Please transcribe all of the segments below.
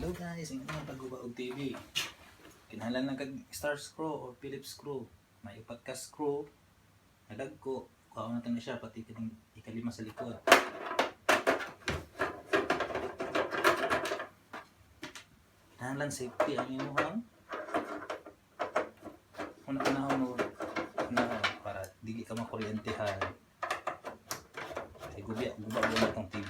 Hello guys, ang mga pagguba og TV. Kinahanglan lang kag star screw or Phillips screw. May upat ka screw. Nadagko. Kuha natin na siya pati kitang ikalima sa likod. Kinahanglan safety ang imuhang. Una panahon mo na para dili ka makuryentehan. Ay guba na tong TV.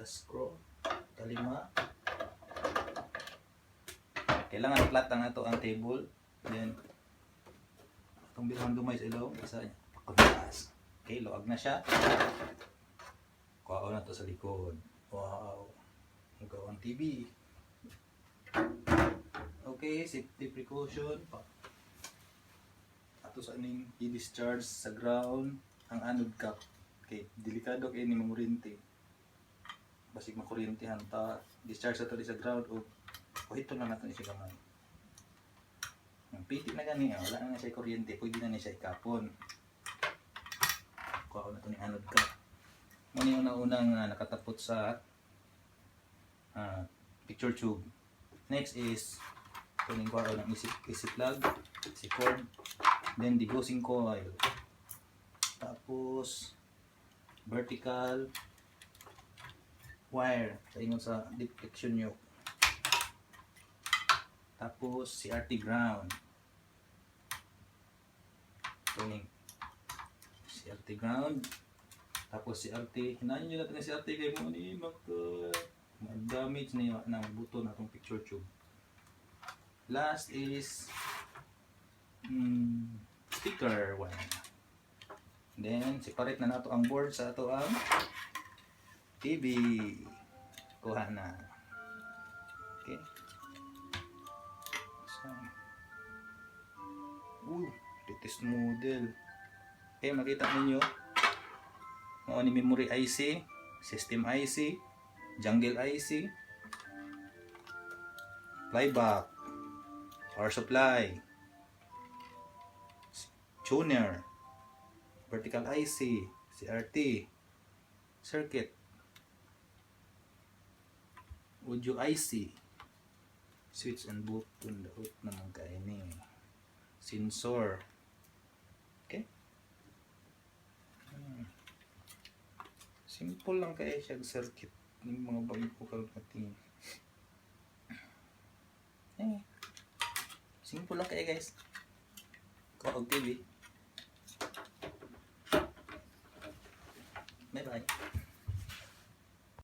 Screw kalima. Kailangan flat ang ato ang table. Then itong bilhang dumay sa ilaw isa niya pagtaas. Okay, luag na siya. Kuha na to sa likod. Wow, mugaw ang TV. Okay, safety precaution pa ato sa aning i-discharge sa ground ang anode cap. Okay, delikado kay ni mamurinti. Basig makuryentehan ta, discharge ato sa ground o ito na natin siya gamay. Ang pitik na gani, wala na siya kuryente, pwede na siya ikapon. Kuha ko na ito ni anode cap. Muna yung unang nakatapot sa picture tube. Next is tuning kuha ko ng easy plug, easy cord, then degaussing coil. Tapos vertical wire sa ingon sa deflection yoke. Tapos CRT ground. Tuning CRT ground. Tapos CRT, hinahin nyo natin ang CRT kay mo ni mag-damage na ng buto na itong picture tube. Last is speaker wire. Then separate na nato ang board sa ato ang TV. Kuha na. Okay. So, latest model. Okay, makita ninyo. Mao ni memory IC, system IC, jungle IC, flyback, power supply, tuner, vertical IC, CRT, circuit, audio IC, switch and button daot naman kay ni sensor. Okay, simple lang kay siya circuit ng mga bago kalpating. Simple lang kay guys. Kaog TV. Bye bye.